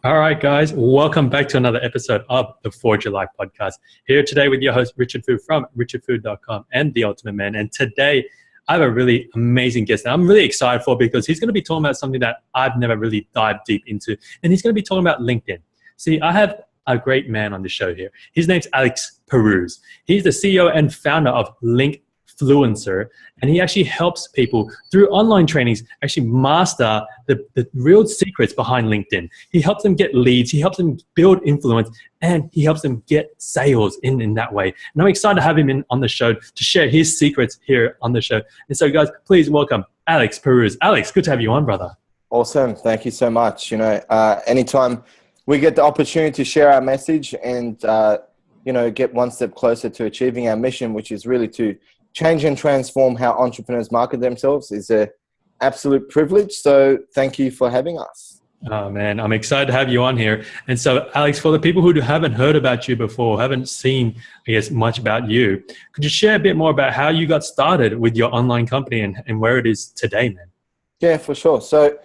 All right, guys, welcome back to another episode of the Forge Your Life podcast. Here today with your host, Richard Fu from richardfu.com and The Ultimate Man. And today I have a really amazing guest that I'm really excited for because he's going to be talking about something that I've never really dived deep into. And he's going to be talking about LinkedIn. See, I have a great man on the show here. His name's Alex Pirouz. He's the CEO and founder of Linkfluencer, and he actually helps people through online trainings actually master the real secrets behind LinkedIn. He helps them get leads, he helps them build influence, and he helps them get sales in that way. And I'm excited to have him on the show to share his secrets here on the show. And so guys, please welcome Alex Pirouz. Alex, good to have you on, brother. Awesome. Thank you so much. Anytime we get the opportunity to share our message and, get one step closer to achieving our mission, which is really to change and transform how entrepreneurs market themselves, is an absolute privilege. So thank you for having us. Oh man, I'm excited to have you on here. And so Alex, for the people who haven't heard about you before, haven't seen, I guess, much about you, could you share a bit more about how you got started with your online company and where it is today, man? Yeah, for sure. So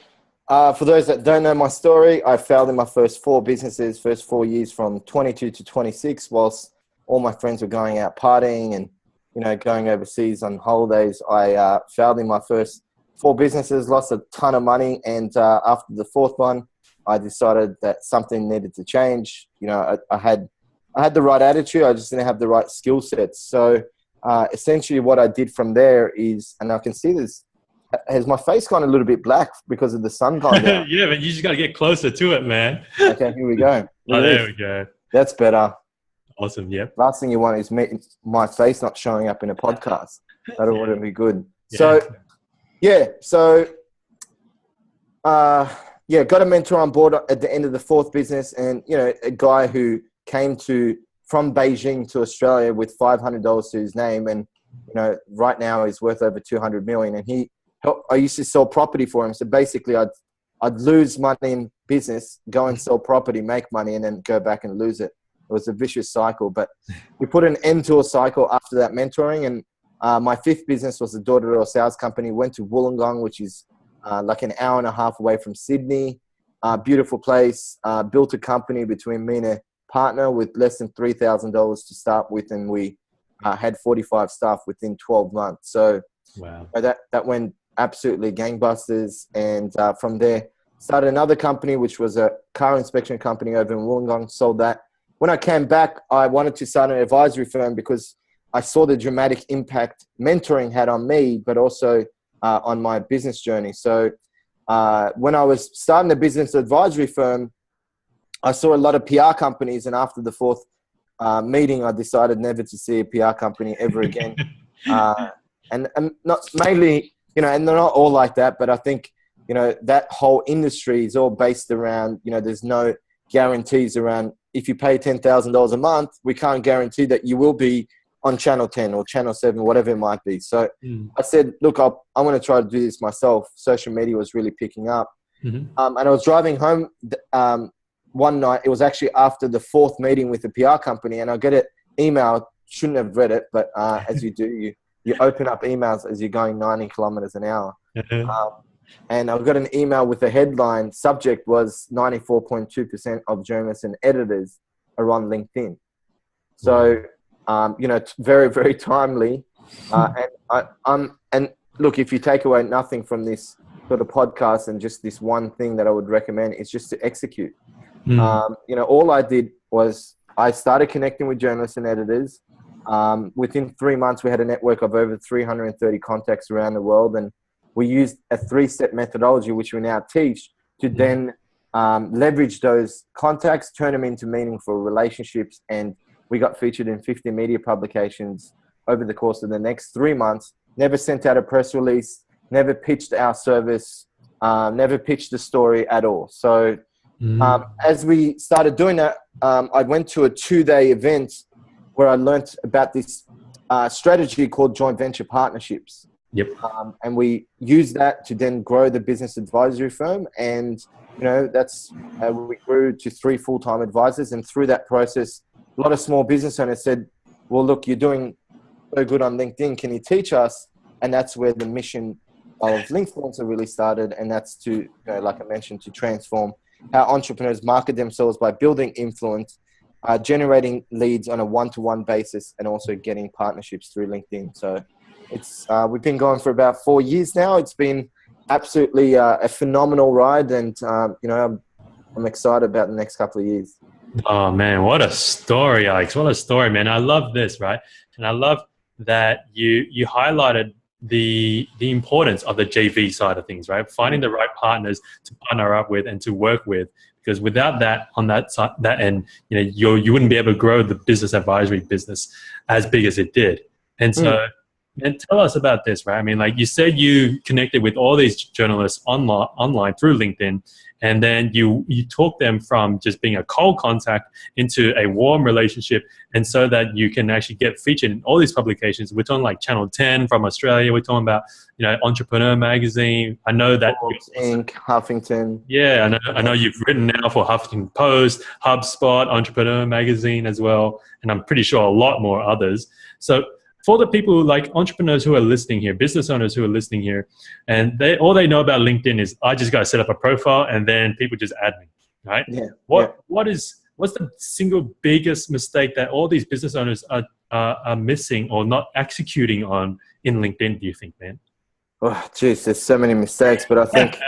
for those that don't know my story, I failed in my first 4 years from 22 to 26, whilst all my friends were going out partying and, going overseas on holidays. I failed in my first 4 businesses, lost a ton of money. And after the 4th one, I decided that something needed to change. I had the right attitude. I just didn't have the right skill sets. So essentially what I did from there is, and I can see this, has my face gone a little bit black because of the sun gone down? Yeah, but you just got to get closer to it, man. Okay, here we go. There we go. That's better. Awesome, yep. Last thing you want is my face not showing up in a podcast. That wouldn't be good. Yeah. Got a mentor on board at the end of the 4th business, and, a guy who came from Beijing to Australia with $500 to his name, and, right now he's worth over 200 million. And I used to sell property for him. So basically I'd lose money in business, go and sell property, make money, and then go back and lose it. It was a vicious cycle, but we put an end to a cycle after that mentoring. And my 5th business was a door-to-door sales company. Went to Wollongong, which is like an hour and a half away from Sydney. Beautiful place. Built a company between me and a partner with less than $3,000 to start with. And we had 45 staff within 12 months. So wow. That went absolutely gangbusters. And from there, started another company, which was a car inspection company over in Wollongong, sold that. When I came back, I wanted to start an advisory firm because I saw the dramatic impact mentoring had on me, but also on my business journey. So when I was starting the business advisory firm, I saw a lot of PR companies. And after the 4th meeting, I decided never to see a PR company ever again. And not mainly, and they're not all like that, but I think, that whole industry is all based around, there's no guarantees around. If you pay $10,000 a month, we can't guarantee that you will be on channel 10 or channel 7, whatever it might be. So I said, look, I'm going to try to do this myself. Social media was really picking up. And I was driving home one night. It was actually after the 4th meeting with the PR company, and I get an email. Shouldn't have read it, but as you do, you open up emails as you're going 90 kilometers an hour. And I got an email with a headline. Subject was 94.2% of journalists and editors are on LinkedIn. So, very, very timely. And look, if you take away nothing from this sort of podcast and just this one thing that I would recommend is just to execute. All I did was I started connecting with journalists and editors. Within 3 months, we had a network of over 330 contacts around the world. And we used a 3-step methodology, which we now teach, to then leverage those contacts, turn them into meaningful relationships. And we got featured in 50 media publications over the course of the next 3 months. Never sent out a press release, never pitched our service, never pitched the story at all. So as we started doing that, I went to a 2-day event where I learned about this strategy called joint venture partnerships. Yep. And we use that to then grow the business advisory firm. And, that's how we grew to 3 full-time advisors. And through that process, a lot of small business owners said, well, look, you're doing so good on LinkedIn. Can you teach us? And that's where the mission of Linkfluencer really started. And that's to, like I mentioned, to transform how entrepreneurs market themselves by building influence, generating leads on a one-to-one basis, and also getting partnerships through LinkedIn. So it's we've been going for about 4 years now. It's been absolutely a phenomenal ride, and I'm excited about the next couple of years. Oh man, what a story, Alex! What a story, man! I love this, right? And I love that you highlighted the importance of the JV side of things, right? Finding the right partners to partner up with and to work with, because without that on that side, that end, you wouldn't be able to grow the business advisory business as big as it did. And so, and tell us about this, right? I mean, like you said, you connected with all these journalists online through LinkedIn, and then you talk them from just being a cold contact into a warm relationship, and so that you can actually get featured in all these publications. We're talking like Channel 10 from Australia. We're talking about Entrepreneur Magazine. I know that Forbes, Inc., Huffington. Yeah, I know you've written now for Huffington Post, HubSpot, Entrepreneur Magazine as well, and I'm pretty sure a lot more others. So for the people like entrepreneurs who are listening here, business owners who are listening here, and all they know about LinkedIn is I just got to set up a profile and then people just add me, right? Yeah. What's the single biggest mistake that all these business owners are missing or not executing on in LinkedIn, do you think, man? Oh, geez, there's so many mistakes, but I think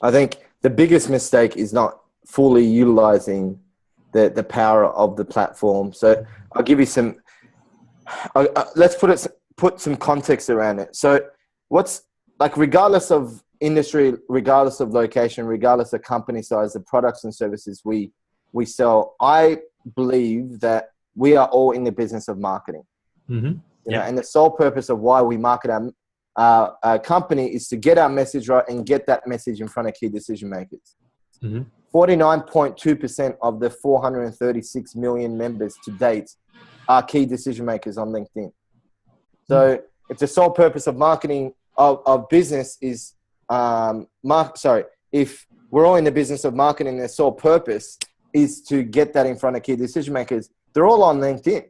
I think the biggest mistake is not fully utilizing the power of the platform. So I'll give you some. Let's put some context around it. So what's like, regardless of industry, regardless of location, regardless of company size, the products and services we sell, I believe that we are all in the business of marketing. Mm-hmm. And the sole purpose of why we market our company is to get our message right and get that message in front of key decision makers. 49.2% of the 436 million members to date are key decision makers on LinkedIn. So if the sole purpose of marketing of business is, if we're all in the business of marketing, their sole purpose is to get that in front of key decision makers, they're all on LinkedIn.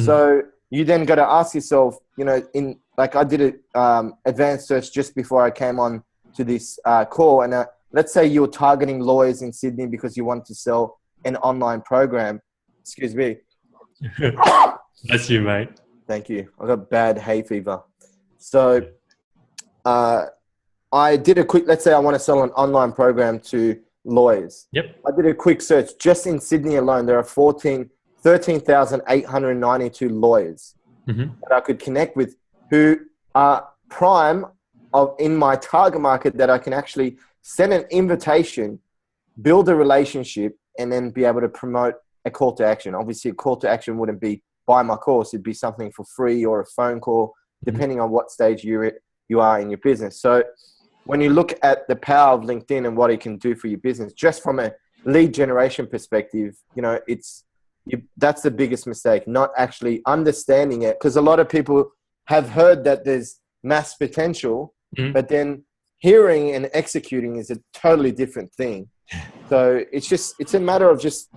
So you then got to ask yourself, I did an advanced search just before I came on to this call. And let's say you're targeting lawyers in Sydney because you want to sell an online program. Excuse me. That's you, mate. Thank you. I got bad hay fever. So I did a quick, let's say I want to sell an online program to lawyers. Yep. I did a quick search. Just in Sydney alone, there are 13,892 lawyers that I could connect with who are prime in my target market, that I can actually send an invitation, build a relationship, and then be able to promote a call to action. Obviously, a call to action wouldn't be buy my course. It'd be something for free or a phone call, depending on what stage you are in your business. So when you look at the power of LinkedIn and what it can do for your business, just from a lead generation perspective, that's the biggest mistake, not actually understanding it. Because a lot of people have heard that there's mass potential, but then hearing and executing is a totally different thing. So it's a matter of just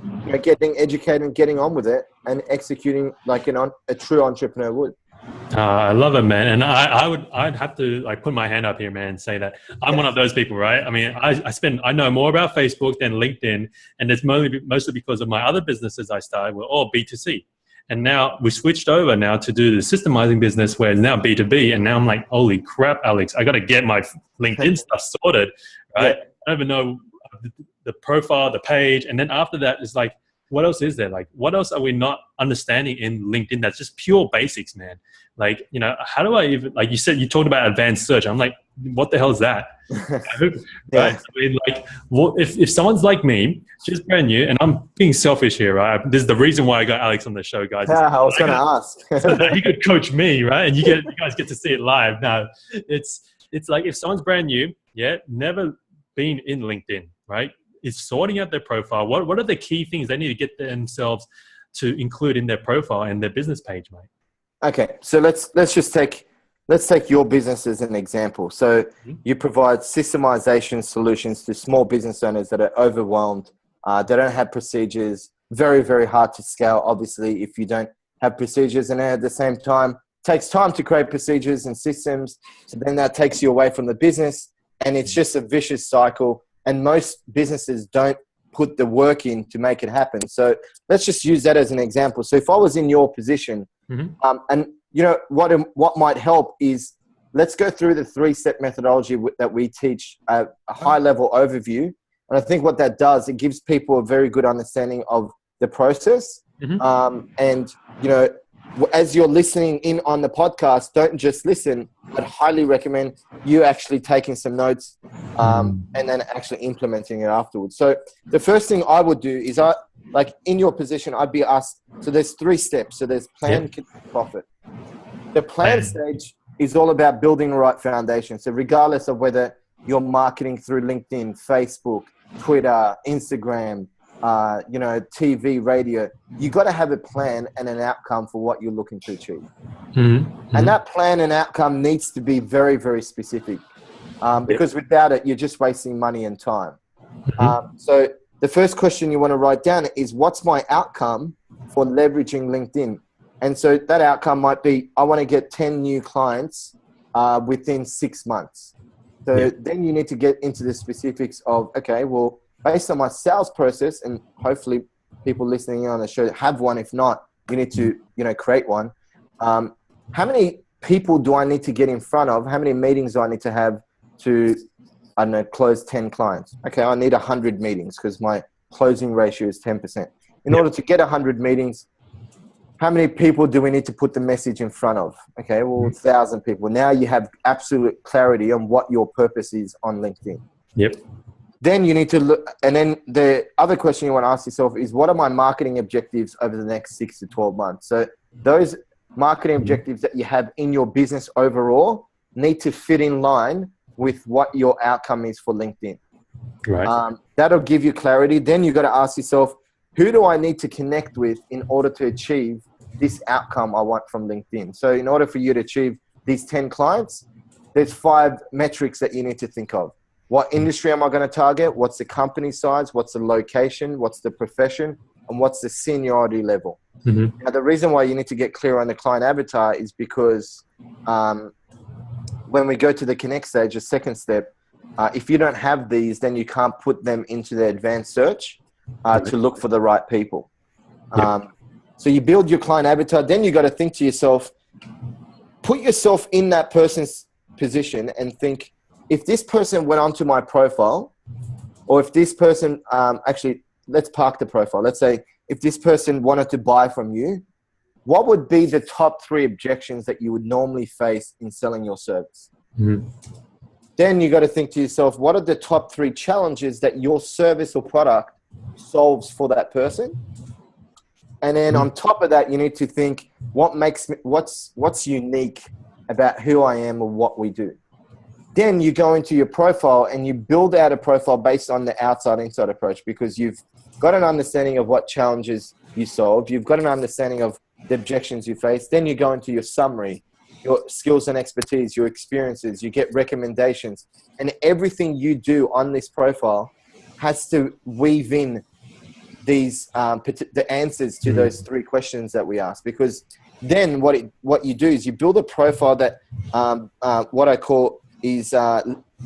getting educated and getting on with it and executing like a true entrepreneur would. I love it, man. And I'd have to put my hand up here, man, and say that I'm one of those people, right? I mean, I know more about Facebook than LinkedIn, and it's mostly because of my other businesses I started were all B2C. And now we switched over now to do the systemizing business where it's now B2B. And now I'm like, holy crap, Alex, I got to get my LinkedIn stuff sorted, right? Yeah. I don't even know the profile, the page. And then after that, it's like, what else is there? Like, what else are we not understanding in LinkedIn? That's just pure basics, man. Like, how do I even, like you said, you talked about advanced search. I'm like, what the hell is that? Right? I mean, like, if someone's like me, just brand new, and I'm being selfish here, right? This is the reason why I got Alex on the show, guys. Yeah, I was going to ask. So that he could coach me, right? And you guys get to see it live. Now, it's like if someone's brand new, never been in LinkedIn, right? Is sorting out their profile. What are the key things they need to get themselves to include in their profile and their business page, mate? Okay, so let's take your business as an example. So you provide systemization solutions to small business owners that are overwhelmed. They don't have procedures. Very, very hard to scale, obviously, if you don't have procedures. And at the same time, it takes time to create procedures and systems. So then that takes you away from the business. And it's just a vicious cycle. and most businesses don't put the work in to make it happen. So let's just use that as an example. So if I was in your position, and you know what might help is, let's go through the 3-step methodology that we teach, a high-level overview. And I think what that does, it gives people a very good understanding of the process. And, you know, as you're listening in on the podcast, don't just listen. I'd highly recommend you actually taking some notes and then actually implementing it afterwards. So the first thing I would do is, like in your position, I'd be asked, so there's 3 steps. So there's plan, connect, profit. The plan stage is all about building the right foundation. So regardless of whether you're marketing through LinkedIn, Facebook, Twitter, Instagram, you know, TV, radio, you got to have a plan and an outcome for what you're looking to achieve. And that plan and outcome needs to be very, very specific, because without it, you're just wasting money and time. So the first question you want to write down is, what's my outcome for leveraging LinkedIn? And so that outcome might be, I want to get 10 new clients within 6 months. So then you need to get into the specifics of, okay, well, based on my sales process, and hopefully people listening on the show have one. If not, you need to, you know, create one. How many people do I need to get in front of? How many meetings do I need to have to, I don't know, close 10 clients? Okay, I need 100 meetings because my closing ratio is 10%. In order to get 100 meetings, how many people do we need to put the message in front of? Okay, well, 1,000 people. Now you have absolute clarity on what your purpose is on LinkedIn. Then you need to look, and then the other question you want to ask yourself is, what are my marketing objectives over the next 6 to 12 months? So those marketing objectives that you have in your business overall need to fit in line with what your outcome is for LinkedIn. That'll give you clarity. Then you got to ask yourself, who do I need to connect with in order to achieve this outcome I want from LinkedIn? So in order for you to achieve these 10 clients, there's 5 metrics that you need to think of. What industry am I going to target? What's the company size? What's the location? What's the profession? And what's the seniority level? Now, the reason why you need to get clear on the client avatar is because when we go to the connect stage, the second step, if you don't have these, then you can't put them into the advanced search to look for the right people. So you build your client avatar. Then you got to think to yourself, put yourself in that person's position and think, if this person went onto my profile, or if this person, actually, let's park the profile. Let's say if this person wanted to buy from you, what would be the top 3 objections that you would normally face in selling your service? Then you got to think to yourself, what are the top 3 challenges that your service or product solves for that person? And then on top of that, you need to think, what makes me, what's unique about who I am and what we do. Then you go into your profile and you build out a profile based on the outside-inside approach, because you've got an understanding of what challenges you solve. You've got an understanding of the objections you face. Then you go into your summary, your skills and expertise, your experiences, you get recommendations. And everything you do on this profile has to weave in these the answers to those 3 questions that we ask. Because then what you do is you build a profile that what I call is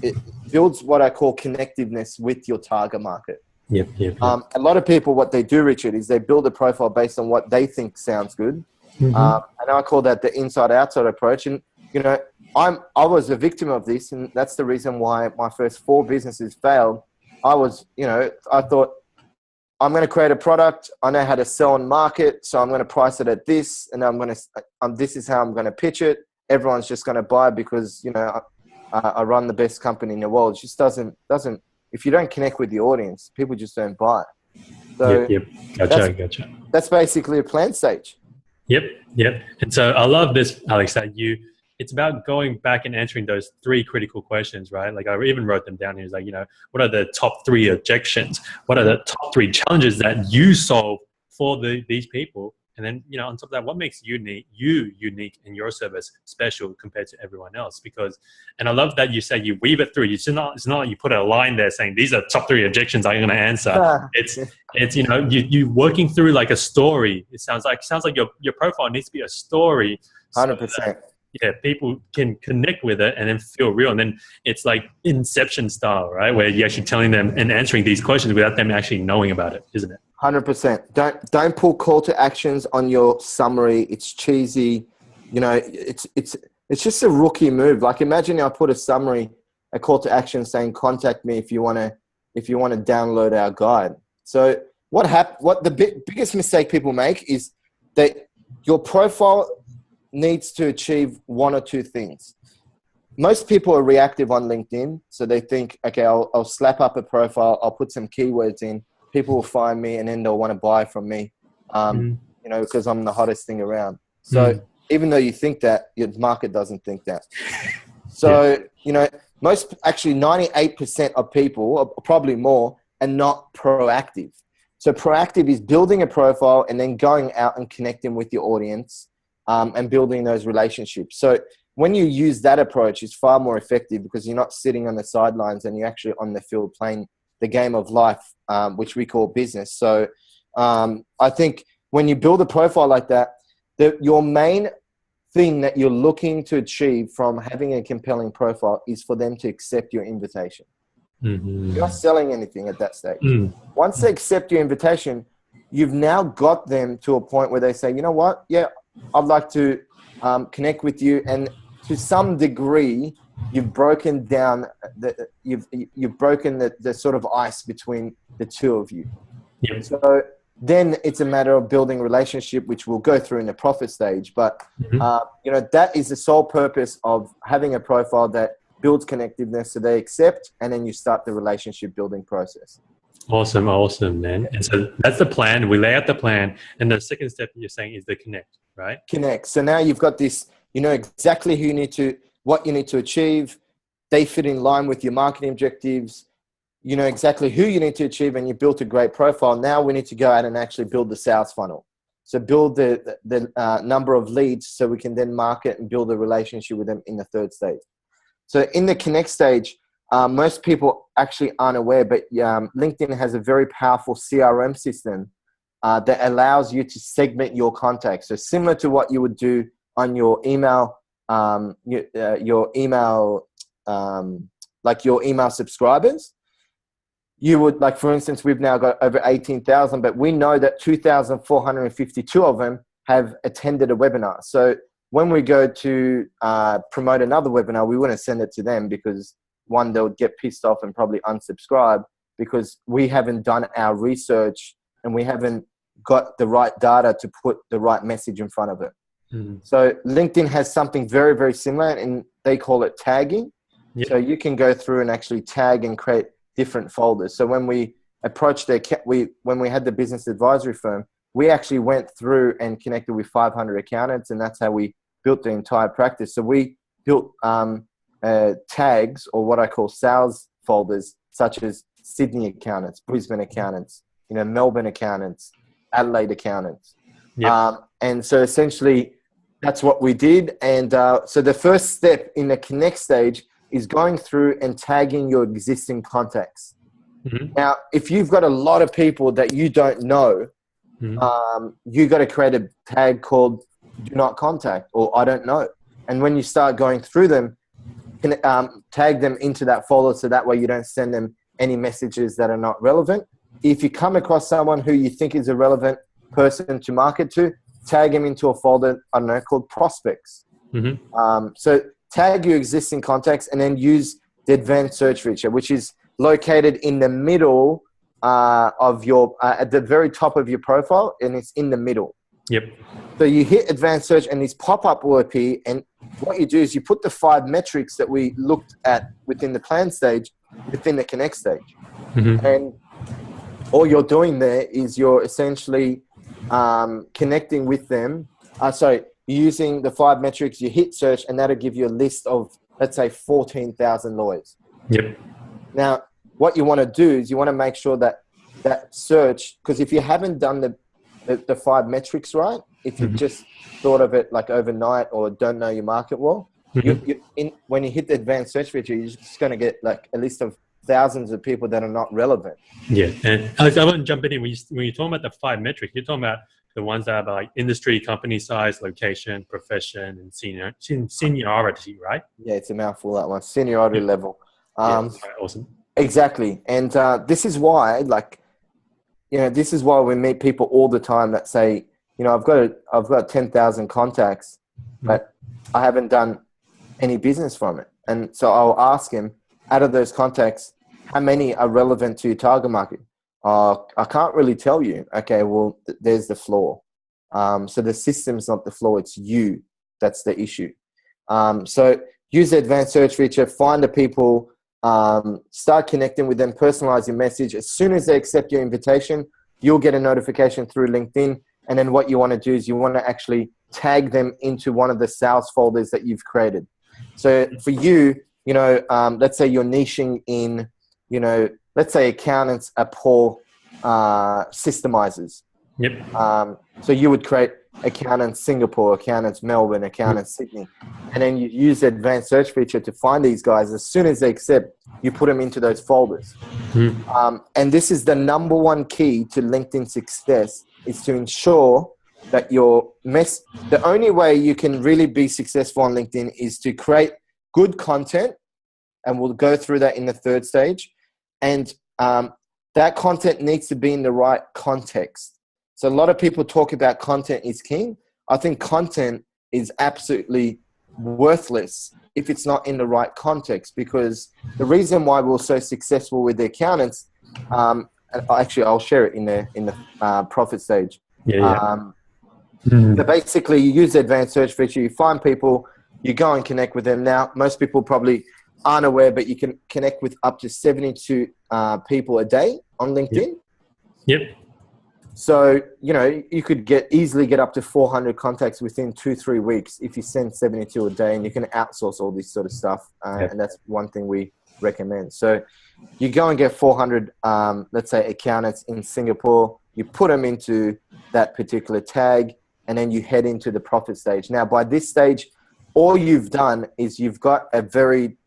it builds what I call connectiveness with your target market. A lot of people, what they do, Richard, is they build a profile based on what they think sounds good. And I call that the inside-outside approach. And, you know, I was a victim of this, and that's the reason why my first 4 businesses failed. I thought, I'm going to create a product. I know how to sell and market, so I'm going to price it at this, and I'm going to, this is how I'm going to pitch it. Everyone's just going to buy because, you know, I run the best company in the world. It just doesn't. If you don't connect with the audience, people just don't buy. So Gotcha. That's basically a plan stage. And so I love this, Alex, that it's about going back and answering those 3 critical questions, right? Like I even wrote them down here. It's like, you know, what are the top 3 objections? What are the top 3 challenges that you solve for these people? And then, you know, on top of that, what makes you unique in your service special compared to everyone else? Because, and I love that you say you weave it through. It's not like you put a line there saying, these are top 3 objections I'm going to answer. It's, you know, you working through like a story. It sounds like your profile needs to be a story. 100%. yeah, people can connect with it and then feel real. And then it's like Inception style, right? Where you're actually telling them and answering these questions without them actually knowing about it, isn't it? 100%. Don't pull call to actions on your summary. It's cheesy. You know, it's just a rookie move. Like imagine I put a call to action saying contact me if you want to download our guide. So what the biggest mistake people make is that your profile needs to achieve one or two things. Most people are reactive on LinkedIn. So they think, okay, I'll slap up a profile. I'll put some keywords in. People will find me and then they'll want to buy from me, you know, because I'm the hottest thing around. So even though you think that, your market doesn't think that. So, you know, actually 98% of people, or probably more, are not proactive. So proactive is building a profile and then going out and connecting with your audience and building those relationships. So when you use that approach, it's far more effective because you're not sitting on the sidelines and you're actually on the field playing the game of life, which we call business. So I think when you build a profile like that, your main thing that you're looking to achieve from having a compelling profile is for them to accept your invitation. You're not selling anything at that stage. Once they accept your invitation, you've now got them to a point where they say, you know what? Yeah, I'd like to connect with you. And to some degree, you've broken down you've broken the sort of ice between the two of you. Yep. So then it's a matter of building relationship, which we'll go through in the profit stage. But you know, that is the sole purpose of having a profile that builds connectiveness, so they accept, and then you start the relationship building process. Awesome, man. And so that's the plan. We lay out the plan, and the second step you're saying is the connect, right? Connect. So now you've got this. You know exactly what you need to achieve. They fit in line with your marketing objectives. You know exactly who you need to achieve, and you built a great profile. Now we need to go out and actually build the sales funnel. So build the number of leads so we can then market and build a relationship with them in the third stage. So in the connect stage, most people actually aren't aware, but LinkedIn has a very powerful CRM system that allows you to segment your contacts. So similar to what you would do on your email, like your email subscribers. You would, like, for instance, we've now got over 18,000, but we know that 2,452 of them have attended a webinar. So when we go to promote another webinar, we wouldn't send it to them because, one, they would get pissed off and probably unsubscribe because we haven't done our research and we haven't got the right data to put the right message in front of it. So LinkedIn has something very, very similar, and they call it tagging. So you can go through and actually tag and create different folders. So when we approached when we had the business advisory firm, we actually went through and connected with 500 accountants, and that's how we built the entire practice. So we built tags, or what I call sales folders, such as Sydney accountants, Brisbane accountants, you know, Melbourne accountants, Adelaide accountants. And so essentially that's what we did. And so the first step in the connect stage is going through and tagging your existing contacts. Now, if you've got a lot of people that you don't know, you got to create a tag called do not contact, or I don't know. And when you start going through them, tag them into that folder, so that way you don't send them any messages that are not relevant. If you come across someone who you think is a relevant person to market to, tag them into a folder, I don't know, called prospects. So tag your existing contacts and then use the advanced search feature, which is located in the middle of your, at the very top of your profile, and it's in the middle. So you hit advanced search and this pop-up will appear, and what you do is you put the 5 metrics that we looked at within the plan stage within the connect stage. And all you're doing there is you're essentially connecting with them. Using the 5 metrics, you hit search, and that'll give you a list of, let's say, 14,000 lawyers. Now, what you want to do is you want to make sure that that search, because if you haven't done the 5 metrics right, if you've just thought of it like overnight or don't know your market well, when you hit the advanced search feature, you're just going to get like a list of thousands of people that are not relevant. And I want to jump in. When you're talking about the 5 metrics, you're talking about the ones that have like industry, company size, location, profession, and seniority, right? Yeah, it's a mouthful, that one. Seniority level. Yeah, right, awesome. Exactly. And this is why, like, this is why we meet people all the time that say, I've got 10,000 contacts, but I haven't done any business from it. And so I'll ask him, out of those contacts, how many are relevant to your target market? I can't really tell you. Okay, well, there's the flaw. So the system's not the flaw, it's you that's the issue. So use the advanced search feature, find the people, start connecting with them, personalize your message. As soon as they accept your invitation, you'll get a notification through LinkedIn. And then what you want to do is you want to actually tag them into one of the sales folders that you've created. So for you, let's say you're niching in, let's say accountants are poor systemizers. Yep. So you would create accountants Singapore, accountants Melbourne, accountants Sydney, and then you use the advanced search feature to find these guys. As soon as they accept, you put them into those folders. And this is the number one key to LinkedIn success, is to ensure that the only way you can really be successful on LinkedIn is to create good content, and we'll go through that in the third stage. And that content needs to be in the right context. So a lot of people talk about content is king. I think content is absolutely worthless if it's not in the right context, because the reason why we're so successful with the accountants, actually I'll share it in the profit stage. So basically you use the advanced search feature, you find people, you go and connect with them. Now, most people probably aren't aware, but you can connect with up to 72 people a day on LinkedIn. Yep. So, you could easily get up to 400 contacts within 2-3 weeks if you send 72 a day, and you can outsource all this sort of stuff. And that's one thing we recommend. So you go and get 400, let's say, accountants in Singapore, you put them into that particular tag, and then you head into the profit stage. Now, by this stage, all you've done is you've got a very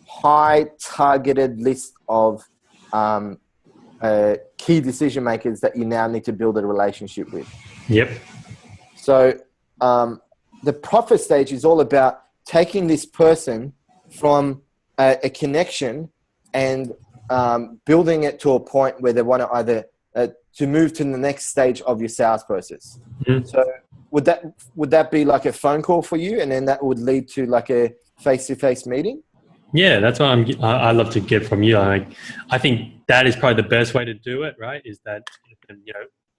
high targeted list of key decision makers that you now need to build a relationship with. Yep. So the profit stage is all about taking this person from a connection and building it to a point where they want to either to move to the next stage of your sales process. So would that be like a phone call for you, and then that would lead to like a face-to-face meeting? Yeah, that's what I love to get from you. I think that is probably the best way to do it, right? Is that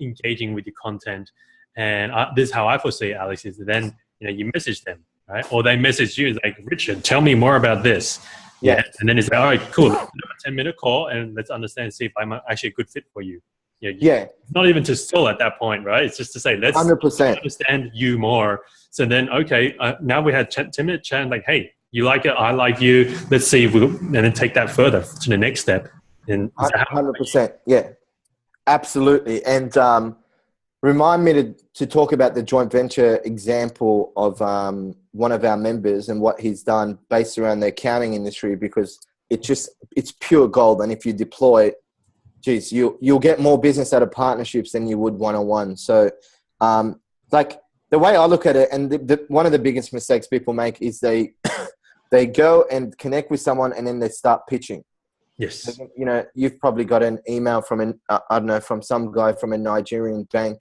engaging with your content, and this is how I foresee it, Alex. Is that then you message them, right? Or they message you, like, Richard, tell me more about this. Yeah, and then it's like, all right, cool. Let's have a 10-minute call, and let's understand, see if I'm actually a good fit for you. It's not even to sell at that point, right? It's just to say, let's 100% understand you more. So then, okay, now we had 10-minute chat, like, hey, you like it, I like you. Let's see if and then take that further to the next step. And 100%, yeah, absolutely. And remind me to talk about the joint venture example of one of our members and what he's done based around the accounting industry, because it's pure gold. And if you deploy it, geez, you'll get more business out of partnerships than you would one-on-one. So like the way I look at it, and one of the biggest mistakes people make is they go and connect with someone and then they start pitching. Yes. So, you've probably got an email from from some guy from a Nigerian bank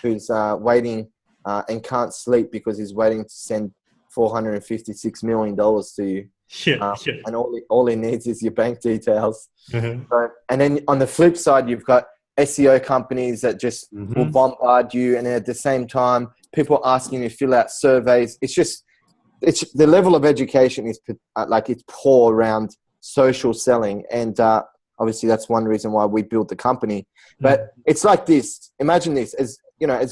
who's waiting and can't sleep because he's waiting to send $456 million to you. And all he needs is your bank details. So, and then on the flip side, you've got SEO companies that just will bombard you. And at the same time, people asking you to fill out surveys. It's the level of education is it's poor around social selling. And obviously that's one reason why we built the company. But it's like this. Imagine this, as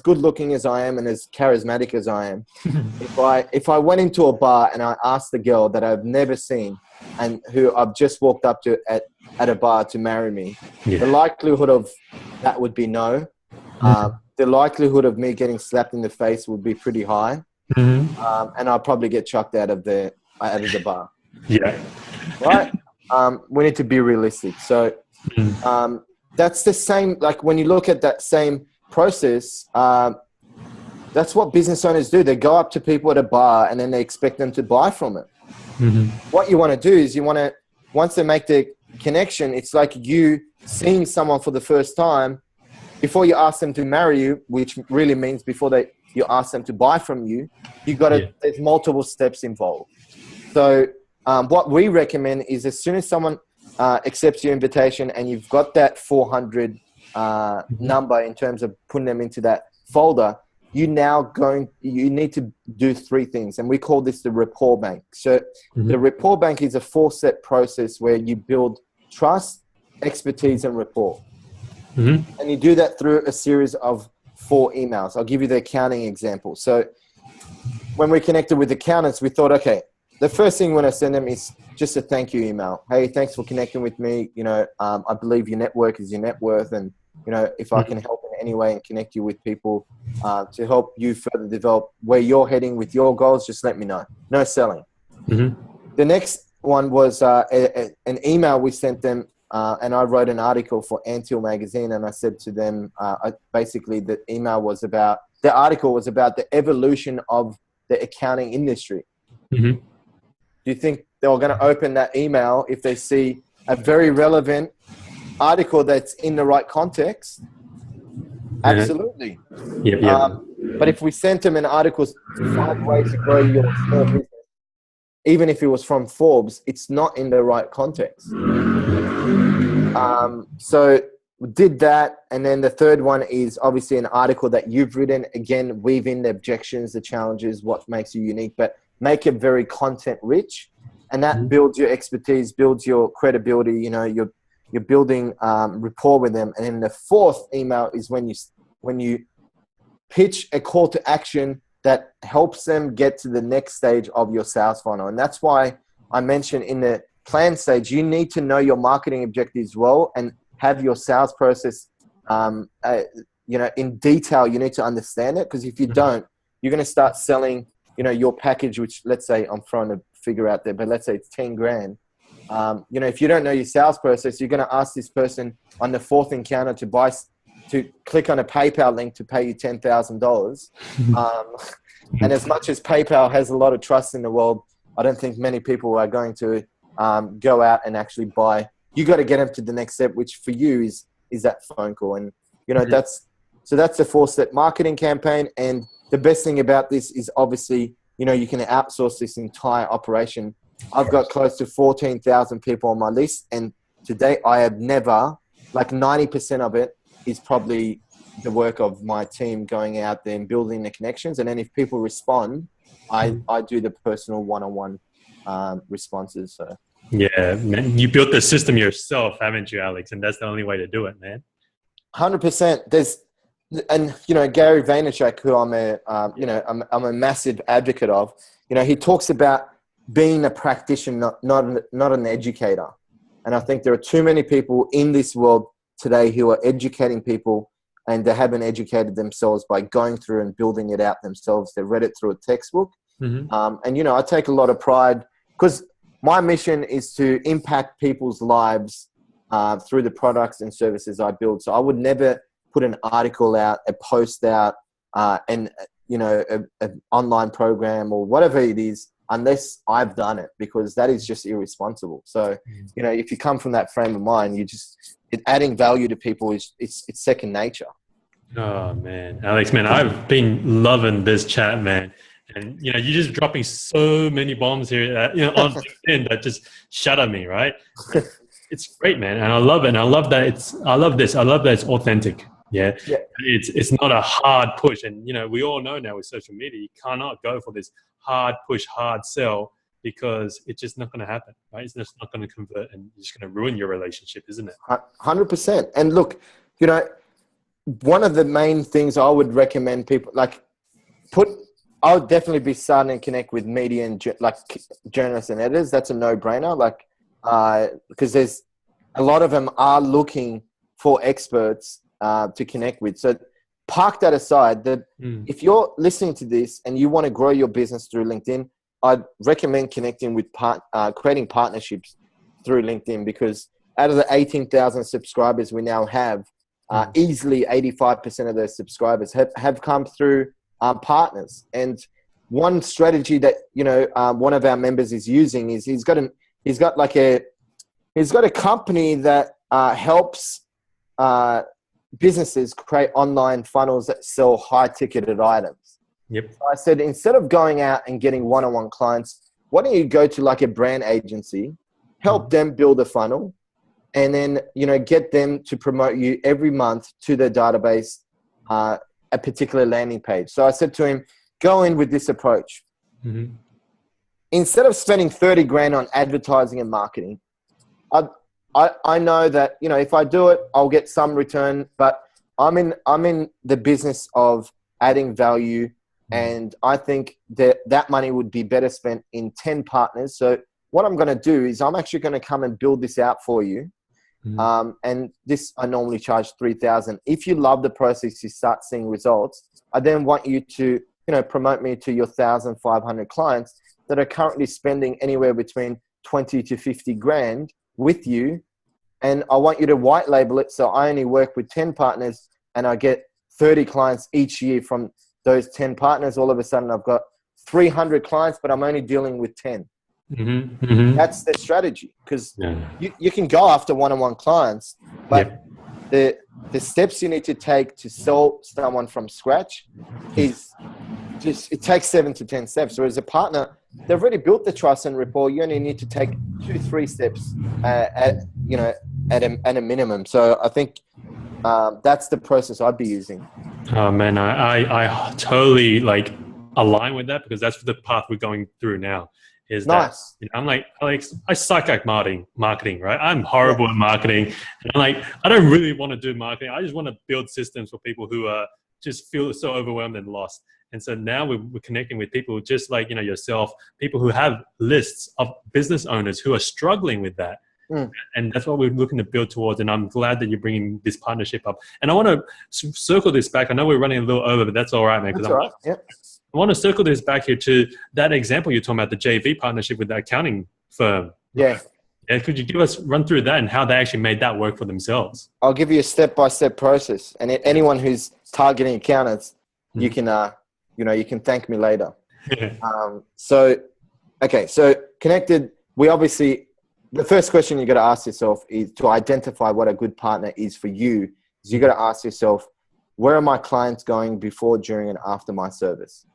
good looking as I am and as charismatic as I am, if I went into a bar and I asked the girl that I've never seen and who I've just walked up to at a bar to marry me, the likelihood of that would be no. The likelihood of me getting slapped in the face would be pretty high. And I'll probably get chucked out of the bar. Yeah. Right? We need to be realistic. So that's the same, like when you look at that same process, that's what business owners do. They go up to people at a bar and then they expect them to buy from it. Mm-hmm. What you want to do is once they make the connection, it's like you seeing someone for the first time before you ask them to marry you, which really means before you ask them to buy from you, there's multiple steps involved. So what we recommend is as soon as someone accepts your invitation and you've got that 400 number in terms of putting them into that folder, you need to do three things. And we call this the rapport bank. So the rapport bank is a 4-step process where you build trust, expertise, and rapport. And you do that through a series of 4 emails. I'll give you the accounting example. So when we connected with accountants, we thought, okay, the first thing when I send them is just a thank you email. Hey, thanks for connecting with me. I believe your network is your net worth. And, if I can help in any way and connect you with people to help you further develop where you're heading with your goals, just let me know. No selling. The next one was an email we sent them, and I wrote an article for Antil magazine, and I said to them, basically the article was about the evolution of the accounting industry. Do you think they were going to open that email if they see a very relevant article that's in the right context? Absolutely. But if we sent them an article, 5 ways to grow your small business, even if it was from Forbes, it's not in the right context. So we did that. And then the third one is obviously an article that you've written. Again, weave in the objections, the challenges, what makes you unique, but make it very content rich. And that builds your expertise, builds your credibility. You're building rapport with them. And then the fourth email is when you pitch a call to action that helps them get to the next stage of your sales funnel. And that's why I mentioned in the plan stage, you need to know your marketing objectives well and have your sales process, in detail. You need to understand it, because if you don't, you're going to start selling, your package, which let's say I'm throwing a figure out there, but let's say it's 10 grand. If you don't know your sales process, you're going to ask this person on the 4th encounter to click on a PayPal link to pay you $10,000. And as much as PayPal has a lot of trust in the world, I don't think many people are going to go out and actually buy. You got to get them to the next step, which for you is that phone call. And, that's the 4-step marketing campaign. And the best thing about this is obviously, you can outsource this entire operation. I've got close to 14,000 people on my list. And to date, I have never, 90% of it is probably the work of my team going out there and building the connections. And then if people respond, I do the personal one-on-one responses. So. Yeah, man, you built the system yourself, haven't you, Alex? And that's the only way to do it, man. 100%. Gary Vaynerchuk, who I'm a massive advocate of, he talks about being a practitioner, not an educator. And I think there are too many people in this world today who are educating people, and they haven't educated themselves by going through and building it out themselves. They read it through a textbook. I take a lot of pride, because my mission is to impact people's lives through the products and services I build. So I would never put an article out, a post out, an online program or whatever it is, unless I've done it, because that is just irresponsible. So, if you come from that frame of mind, adding value to people it's second nature. Oh man, Alex, man, I've been loving this chat, man. And, you're just dropping so many bombs here, on LinkedIn that just shatter me, right? It's great, man. And I love it. And I love that it's authentic. Yeah. It's not a hard push. And, we all know now with social media, you cannot go for this hard push, hard sell, because it's just not going to happen, right? It's just not going to convert, and you're just going to ruin your relationship, isn't it? 100%. And look, one of the main things I would recommend people I would definitely be starting to connect with media and journalists and editors. That's a no-brainer. Because there's a lot of them are looking for experts to connect with. So park that aside. If you're listening to this and you want to grow your business through LinkedIn, I'd recommend connecting with creating partnerships through LinkedIn, because out of the 18,000 subscribers we now have, Easily 85% of those subscribers have come through partners. And one strategy that, one of our members is using is he's got a company that helps businesses create online funnels that sell high-ticketed items. Yep. So I said, instead of going out and getting one-on-one clients, why don't you go to like a brand agency, help them build a funnel, and then, get them to promote you every month to their database, a particular landing page. So I said to him, go in with this approach. Mm-hmm. Instead of spending 30 grand on advertising and marketing, I know that, if I do it, I'll get some return, but I'm in the business of adding value. And I think that money would be better spent in 10 partners. So what I'm going to do is I'm actually going to come and build this out for you. Mm-hmm. And this, I normally charge $3,000. If you love the process, you start seeing results. I then want you to, promote me to your 1,500 clients that are currently spending anywhere between 20 to 50 grand with you. And I want you to white label it. So I only work with 10 partners and I get 30 clients each year from those 10 partners. All of a sudden I've got 300 clients, but I'm only dealing with 10. Mm-hmm. Mm-hmm. That's the strategy, because you can go after one-on-one clients, but the steps you need to take to sell someone from scratch is just, it takes 7 to 10 steps. Whereas a partner, they've already built the trust and rapport. You only need to take 2-3 steps at a minimum. So I think that's the process I'd be using. Oh man, I totally align with that, because that's the path we're going through now. Is nice. That I'm like Alex, I suck at marketing, right? I'm horrible at marketing. And I'm I don't really want to do marketing. I just want to build systems for people who just feel so overwhelmed and lost. And so now we're connecting with people just like, yourself, people who have lists of business owners who are struggling with that. And that's what we're looking to build towards. And I'm glad that you're bringing this partnership up. And I want to circle this back. I know we're running a little over, but that's all right, man. That's all right. Yep. I want to circle this back here to that example you're talking about, the JV partnership with the accounting firm. Yeah. Yeah. Could you run through that and how they actually made that work for themselves? I'll give you a step-by-step process. And anyone who's targeting accountants, you can, you can thank me later. So connected, we obviously, the first question you got to ask yourself is to identify what a good partner is for you. Is you got to ask yourself, where are my clients going before, during, and after my service?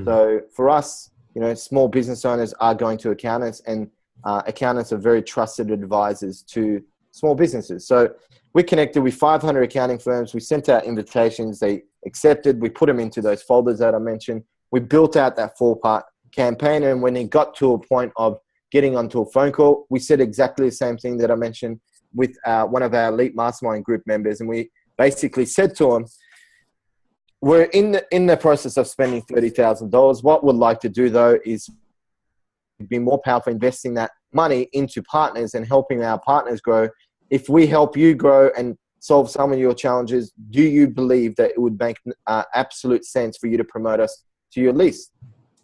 So for us, small business owners are going to accountants, and accountants are very trusted advisors to small businesses. So we connected with 500 accounting firms. We sent out invitations. They accepted. We put them into those folders that I mentioned. We built out that 4-part campaign. And when it got to a point of getting onto a phone call, we said exactly the same thing that I mentioned with one of our elite mastermind group members. And we basically said to them, we're in the process of spending $30,000. What we'd like to do, though, is be more powerful investing that money into partners and helping our partners grow. If we help you grow and solve some of your challenges, do you believe that it would make absolute sense for you to promote us to your list?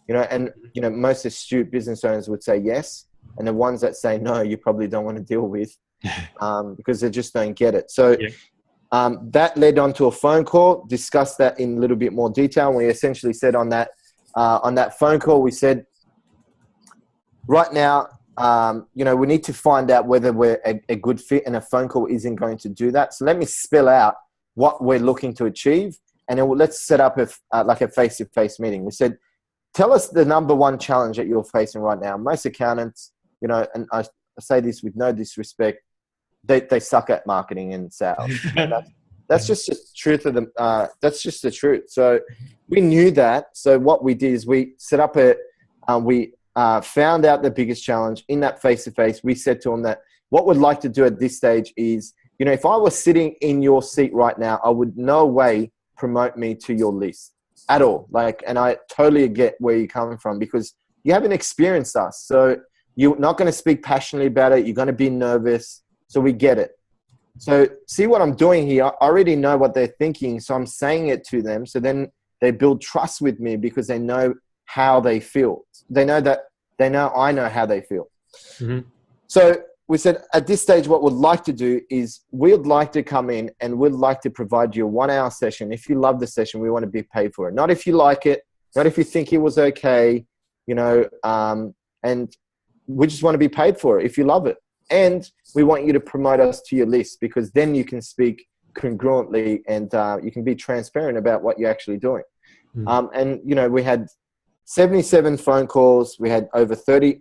Most astute business owners would say yes. And the ones that say no, you probably don't want to deal with because they just don't get it. So that led on to a phone call, discussed that in a little bit more detail. We essentially said on that phone call, we said, right now, we need to find out whether we're a good fit, and a phone call isn't going to do that. So let me spell out what we're looking to achieve, and then let's set up a face-to-face meeting. We said, tell us the number one challenge that you're facing right now. Most accountants, and I say this with no disrespect, they suck at marketing and sales. That's just the truth of that's just the truth. So we knew that. So what we did is we set up we found out the biggest challenge in that face-to-face. We said to them that what we'd like to do at this stage is, if I was sitting in your seat right now, I would no way promote me to your list at all. And I totally get where you're coming from, because you haven't experienced us. So you're not going to speak passionately about it. You're going to be nervous. So we get it. So see what I'm doing here. I already know what they're thinking. So I'm saying it to them. So then they build trust with me because they know how they feel. They know I know how they feel. Mm-hmm. So we said at this stage, what we'd like to do is we'd like to come in and we'd like to provide you a 1 hour session. If you love the session, we want to be paid for it. Not if you like it, not if you think it was okay, you know, and we just want to be paid for it if you love it. And we want you to promote us to your list, because then you can speak congruently and you can be transparent about what you're actually doing. And, you know, we had 77 phone calls. We had over 30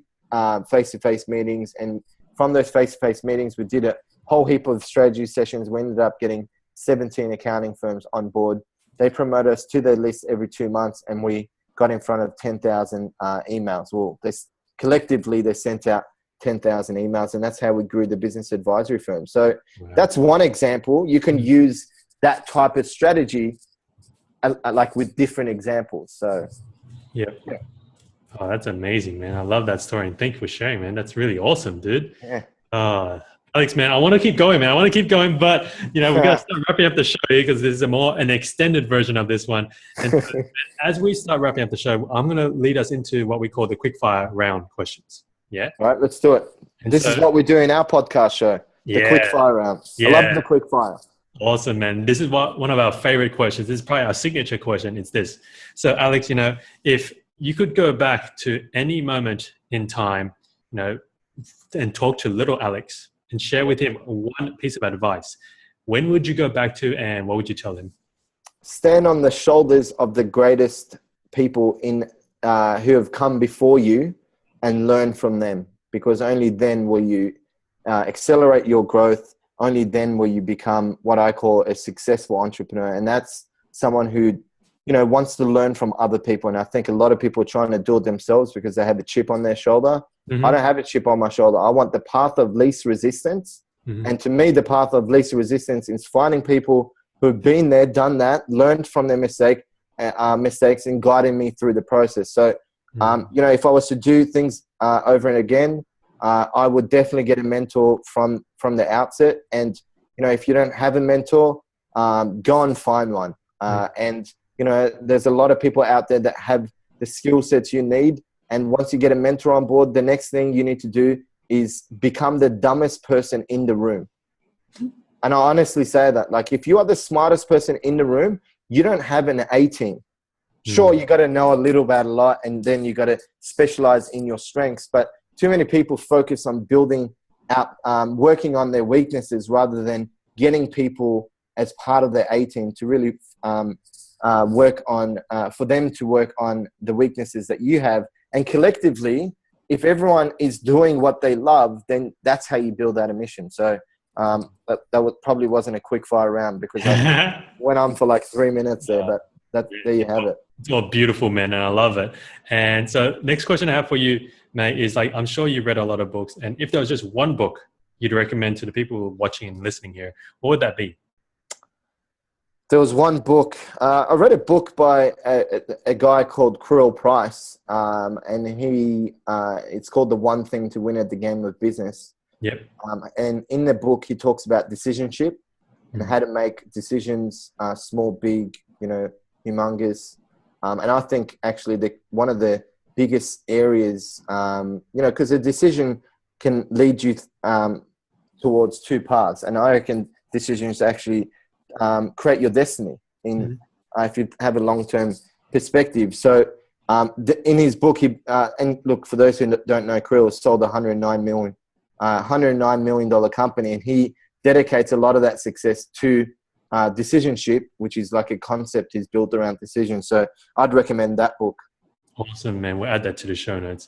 face-to-face meetings. And from those face-to-face meetings, we did a whole heap of strategy sessions. We ended up getting 17 accounting firms on board. They promote us to their list every 2 months, and we got in front of 10,000 emails. Well, collectively, they sent out 10,000 emails, and that's how we grew the business advisory firm. So that's one example. You can use that type of strategy like with different examples. So yeah. Oh, that's amazing, man. I love that story, and thank you for sharing, man. That's really awesome, dude. Yeah. Alex, man, I want to keep going, man. I want to keep going, but you know, we got to start wrapping up the show here, because this is an extended version of this one. And as we start wrapping up the show, I'm going to lead us into what we call the quickfire round questions. Yeah. All right, let's do it. And this is what we do in our podcast show. The quickfire round. I love the quickfire. Awesome, man. This is one of our favorite questions. This is probably our signature question. It's this. So, Alex, you know, if you could go back to any moment in time, you know, and talk to little Alex and share with him one piece of advice, when would you go back to, and what would you tell him? Stand on the shoulders of the greatest people who have come before you and learn from them, because only then will you accelerate your growth. Only then will you become what I call a successful entrepreneur. And that's someone who, you know, wants to learn from other people. And I think a lot of people are trying to do it themselves because they have a chip on their shoulder. I don't have a chip on my shoulder. I want the path of least resistance. And to me, the path of least resistance is finding people who've been there, done that, learned from their mistakes and guiding me through the process. So, you know, if I was to do things over and again, I would definitely get a mentor from the outset. And, you know, if you don't have a mentor, go and find one. And, you know, there's a lot of people out there that have the skill sets you need. And once you get a mentor on board, the next thing you need to do is become the dumbest person in the room. And I honestly say that, like, if you are the smartest person in the room, you don't have an A team. Sure, you got to know a little about a lot, and then you got to specialize in your strengths. But too many people focus on building out, working on their weaknesses rather than getting people as part of their A team to really work on, for them to work on the weaknesses that you have. And collectively, if everyone is doing what they love, then that's how you build that mission. So that probably wasn't a quick fire round, because I went on for like 3 minutes there, but there you have it. It's all beautiful, man, and I love it. And so next question I have for you, mate, is like, I'm sure you've read a lot of books, and if there was just one book you'd recommend to the people watching and listening here, what would that be? There was one book. I read a book by a guy called Cruel Price, and it's called The One Thing to Win at the Game of Business. Yep. And in the book, he talks about decisionship and how to make decisions, small, big, you know, humongous. And I think actually one of the biggest areas, you know, because a decision can lead you towards two paths. And I reckon decisions actually create your destiny if you have a long-term perspective. So in his book, and look, for those who don't know, Krill has sold $109 million company, and he dedicates a lot of that success to decisionship, which is like a concept he's built around decision. So I'd recommend that book. Awesome, man. We'll add that to the show notes.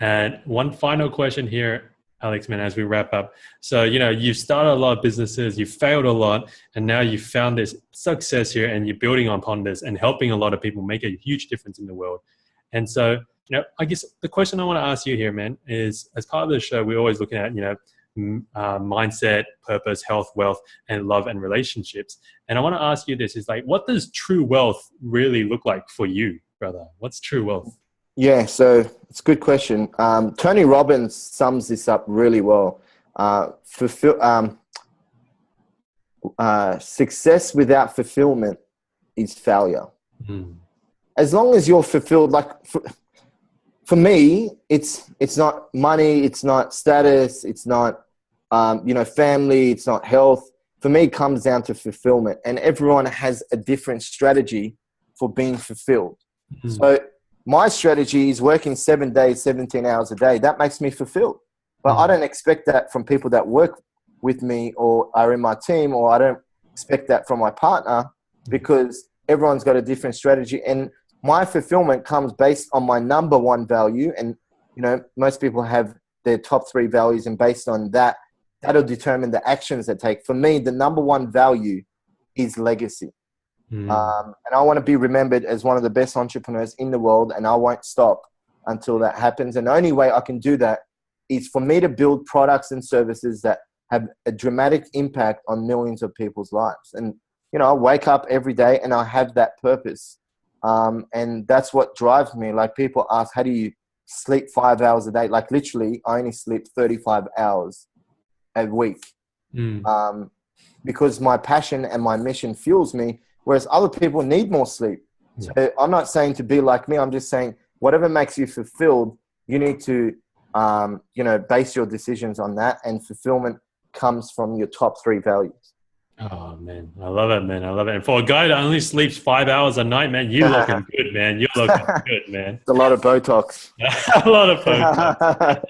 And one final question here, Alex, man, as we wrap up. So, you know, you've started a lot of businesses, you've failed a lot, and now you've found this success here, and you're building upon this and helping a lot of people make a huge difference in the world. And so, you know, I guess the question I want to ask you here, man, is as part of the show, we're always looking at, you know, mindset, purpose, health, wealth, and love and relationships. And I want to ask you this, is like, what does true wealth really look like for you, brother? What's true wealth? Yeah, so it's a good question. Tony Robbins sums this up really well. Success without fulfillment is failure. As long as you're fulfilled, like for me, it's not money, it's not status, it's not family, it's not health. For me, it comes down to fulfillment, and everyone has a different strategy for being fulfilled. Mm-hmm. So my strategy is working 7 days, 17 hours a day. That makes me fulfilled. But I don't expect that from people that work with me or are in my team, or I don't expect that from my partner, because everyone's got a different strategy. And my fulfillment comes based on my number one value. And, most people have their top 3 values, and based on that, that'll determine the actions they take. For me, the number one value is legacy. And I want to be remembered as one of the best entrepreneurs in the world, and I won't stop until that happens. And the only way I can do that is for me to build products and services that have a dramatic impact on millions of people's lives. And, I wake up every day and I have that purpose. And that's what drives me. Like, people ask, how do you sleep 5 hours a day? Like, literally, I only sleep 35 hours a week. Because my passion and my mission fuels me, whereas other people need more sleep. So I'm not saying to be like me. I'm just saying whatever makes you fulfilled, you need to, base your decisions on that. And fulfillment comes from your top 3 values. Oh, man. I love it, man. I love it. And for a guy that only sleeps 5 hours a night, man, you're looking good, man. You're looking good, man. It's a lot of Botox. A lot of Botox.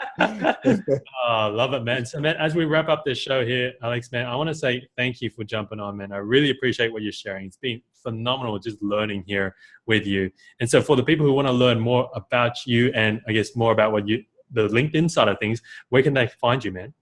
Oh, love it, man. So, man, as we wrap up this show here, Alex, man, I want to say thank you for jumping on, man. I really appreciate what you're sharing. It's been phenomenal just learning here with you. And so for the people who want to learn more about you and I guess more about the LinkedIn side of things, where can they find you, man?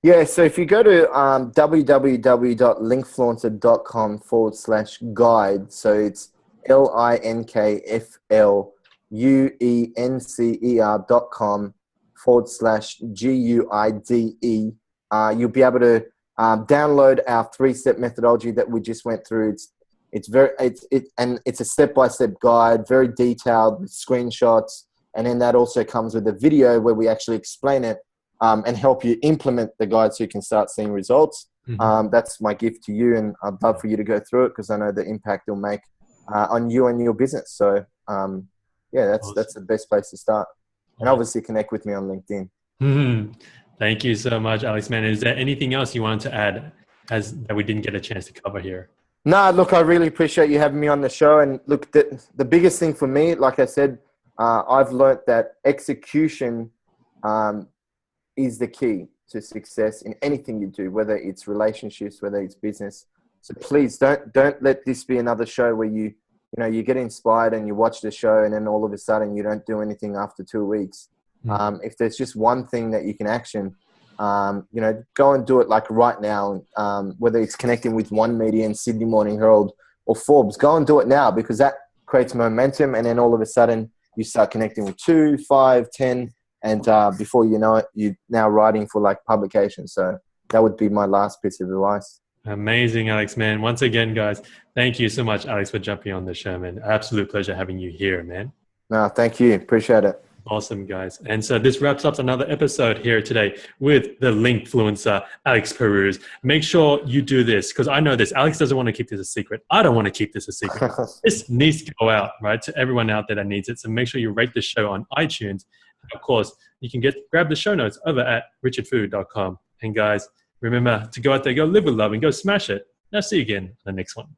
Yeah, so if you go to www.linkfluencer.com/guide, so it's linkfluencer.com/GUIDE, you'll be able to download our 3-step methodology that we just went through. It's a step-by-step guide, very detailed with screenshots, and then that also comes with a video where we actually explain it. And help you implement the guide so you can start seeing results. That's my gift to you, and I'd love for you to go through it because I know the impact it'll make on you and your business. So, awesome. That's the best place to start. And obviously connect with me on LinkedIn. Thank you so much, Alex, man. Is there anything else you wanted to add that we didn't get a chance to cover here? No, look, I really appreciate you having me on the show. And look, the biggest thing for me, like I said, I've learned that execution is the key to success in anything you do, whether it's relationships, whether it's business. So please don't let this be another show where you get inspired and you watch the show and then all of a sudden you don't do anything after 2 weeks. If there's just one thing that you can action, go and do it like right now. Whether it's connecting with One Media and Sydney Morning Herald or Forbes, go and do it now, because that creates momentum. And then all of a sudden you start connecting with 2, 5, 10, and before you know it, you're now writing for like publications. So that would be my last piece of advice. Amazing, Alex, man. Once again, guys, thank you so much, Alex, for jumping on the show, man. Absolute pleasure having you here, man. No, thank you. Appreciate it. Awesome, guys. And so this wraps up another episode here today with the Linkfluencer, Alex Pirouz. Make sure you do this, because I know this. Alex doesn't want to keep this a secret. I don't want to keep this a secret. This needs to go out, right, to everyone out there that needs it. So make sure you rate the show on iTunes. And of course, you can grab the show notes over at richardfood.com. And guys, remember to go out there, go live with love, and go smash it. Now see you again on the next one.